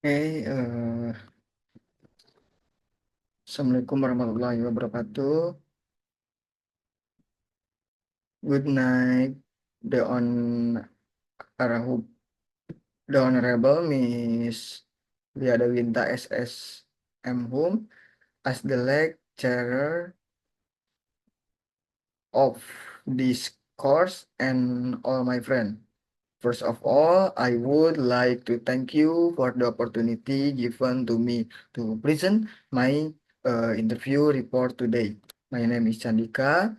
Assalamualaikum warahmatullahi wabarakatuh. Good night, the on Arahub, the Honorable Miss Liada Winta SS M. Hum as the lecturer of this course and all my friends. First of all, I would like to thank you for the opportunity given to me to present my interview report today. My name is Chandika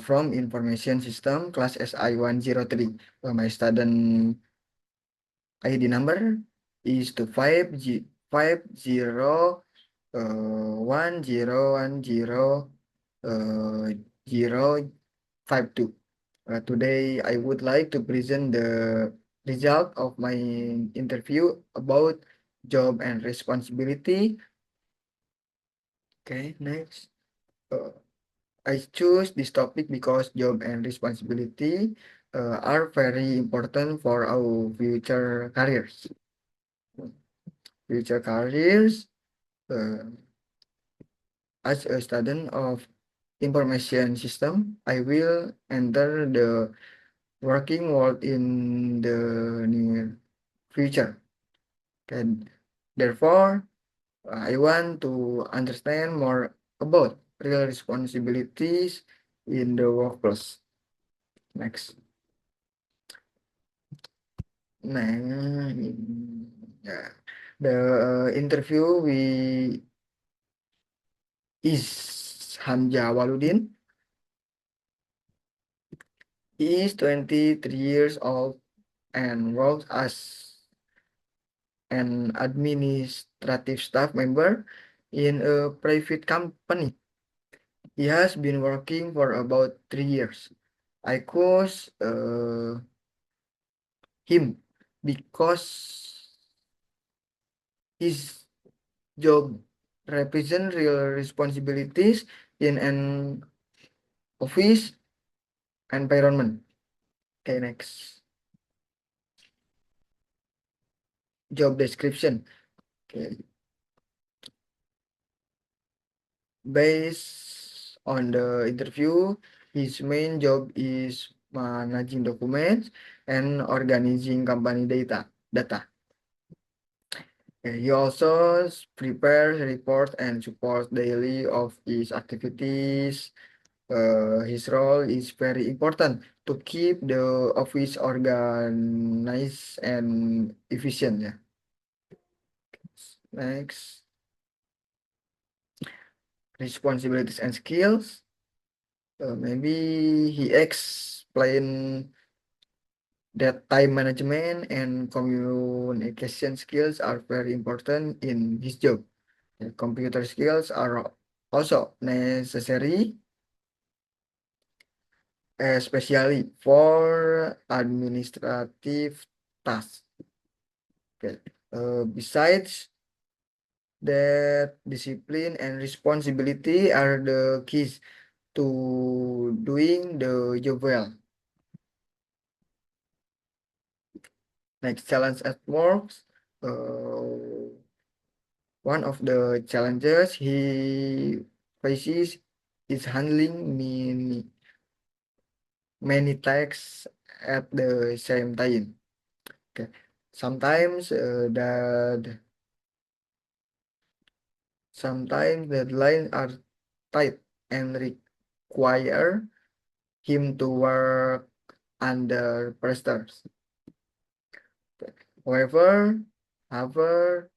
from Information System class SI103. My student ID number is to 5052. Today I would like to present the result of my interview about job and responsibility. Okay, next. Uh, I choose this topic because job and responsibility are very important for our future careers. Future careers, uh, as a student of information system, I will enter the working world in the near future. And therefore, I want to understand more about real responsibilities in the workplace. Next. Nah, yeah. The interview is Hamzah Waludin. He is 23 years old and works as an administrative staff member in a private company. He has been working for about 3 years. I chose him because his job represent real responsibilities in an office environment. Okay, next. Job description. Okay. Based on the interview, his main job is managing documents and organizing company data. He also prepares reports and supports daily of his activities. His role is very important to keep the office organized and efficient. Yeah. Next, responsibilities and skills. Maybe he explain that time management and communication skills are very important in his job. Computer skills are also necessary, especially for administrative tasks. Okay. Besides that, discipline and responsibility are the keys to doing the job well. Next, challenge at work. One of the challenges he faces is handling many tasks at the same time. Okay. Sometimes sometimes deadlines are tight and require him to work under pressures. However, however,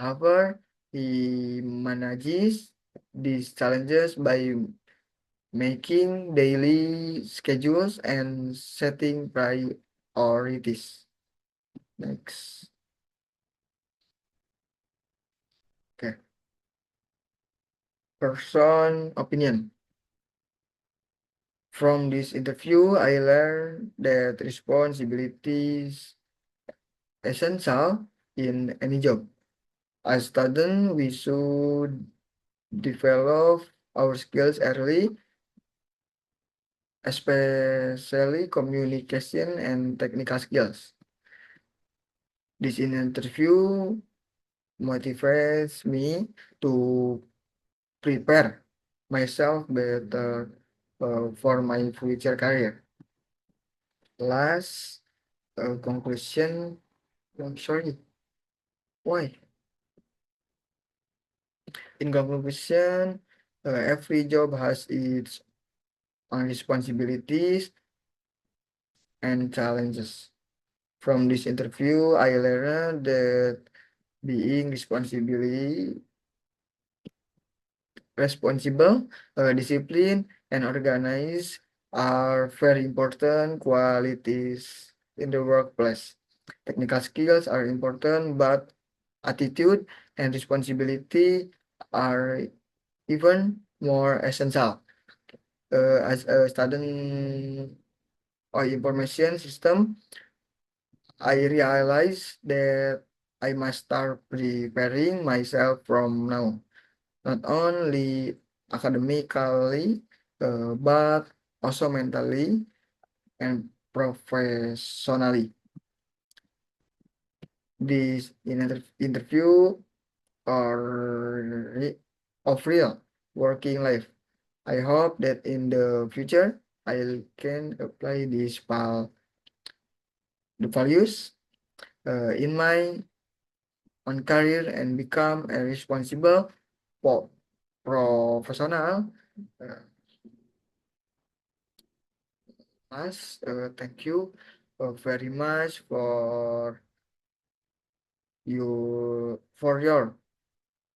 however, he manages these challenges by making daily schedules and setting priorities. Next. Okay. Person opinion. From this interview, I learned that responsibilities essential in any job. As student, we should develop our skills early, especially communication and technical skills. This interview motivates me to prepare myself better for my future career. Last conclusion. I'm sorry. Why? In conclusion, every job has its own responsibilities and challenges. From this interview, I learned that being responsible, disciplined, and organized are very important qualities in the workplace. Technical skills are important, but attitude and responsibility are even more essential. As a student of information system, I realized that I must start preparing myself from now, not only academically, but also mentally and professionally. This interview or of real working life. I hope that in the future I can apply the values in my own career and become a responsible po- professional. Uh, thank you very much for your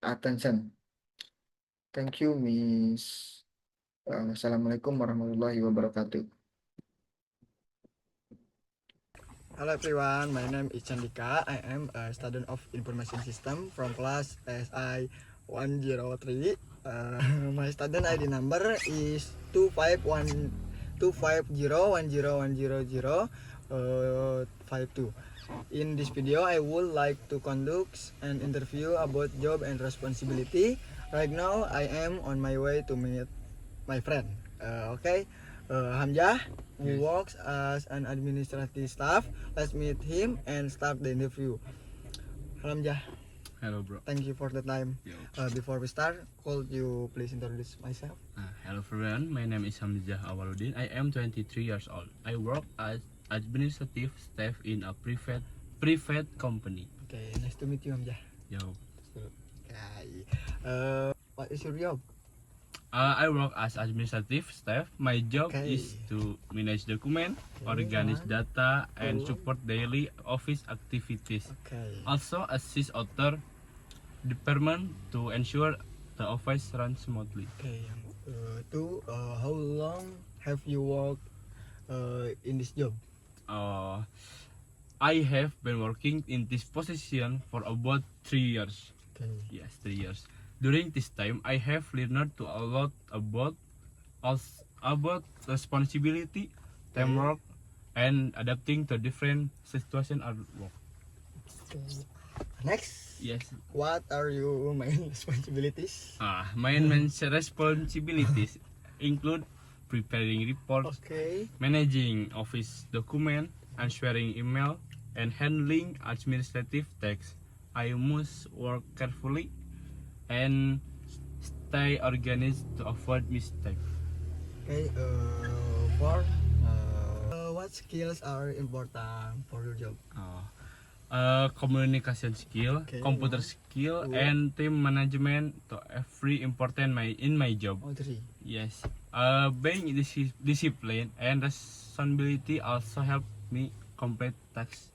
attention. Thank you, Miss. Assalamualaikum warahmatullahi wabarakatuh. Hello everyone, my name is Chandika. I am a student of information system from class SI 103. My student ID number is 2510250101052. In this video, I would like to conduct an interview about job and responsibility. Right now, I am on my way to meet my friend. Okay, Hamzah, who works as an administrative staff. Let's meet him and start the interview. Hamzah, Hello, bro. thank you for the time. Yo. Before we start, could you please introduce myself? Hello, everyone. My name is Hamzah Awaludin. I am 23 years old. I work as administrative staff in a private company. Okay, nice to meet you, Hamzah. Yo. Okay. What is your job? I work as administrative staff. My job Okay. is to manage document, Okay, organize data, and Cool. support daily office activities. Okay. Also assist other department to ensure the office runs smoothly. Okay. How long have you worked in this job? Uh, I have been working in this position for about 3 years. Okay. Yes, 3 years. During this time, I have learned to a lot about responsibility, teamwork, and adapting to different situations at work. Okay. Next. Yes. What are your main responsibilities? My main responsibilities include preparing reports, Okay. managing office document, answering email, and handling administrative tasks. I must work carefully and stay organized to avoid mistakes. Okay. What skills are important for your job? Communication skill, Okay, computer wow. skill, Cool. and team management to every important in my job. Oh, three. Yes. Being discipline and responsibility also help me complete tasks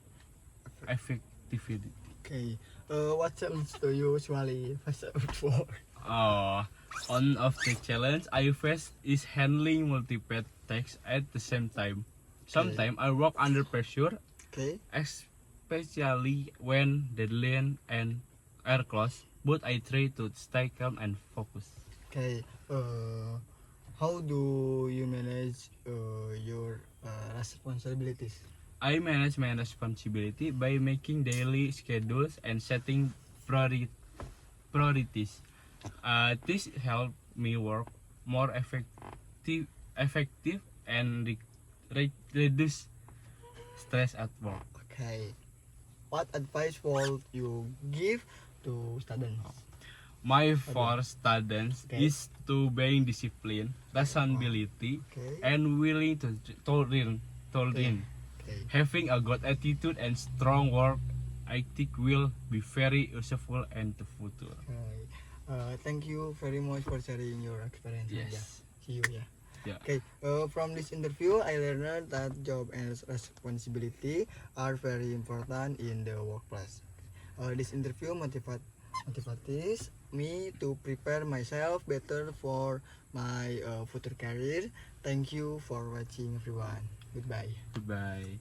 effectively. Okay. What challenge do you usually face out for? One of the challenge I face is handling multiple tasks at the same time. Sometimes I work under pressure, Okay. especially when deadline and are close, but I try to stay calm and focus. Okay. How do you manage your responsibilities? I manage my responsibility by making daily schedules and setting priorities. This help me work more effective and reduce stress at work. Okay. what advice would you give to students? My for students Okay. is to being disciplined, responsibility, Okay. and willing to learn. To learn. Okay. Having a good attitude and strong work ethic will be very useful in the future. Okay. Thank you very much for sharing your experience. Yes. Yeah. See you. Yeah. Yeah. Okay. From this interview, I learned that job and responsibility are very important in the workplace. This interview motivates me to prepare myself better for my future career. Thank you for watching, everyone. Goodbye. Goodbye.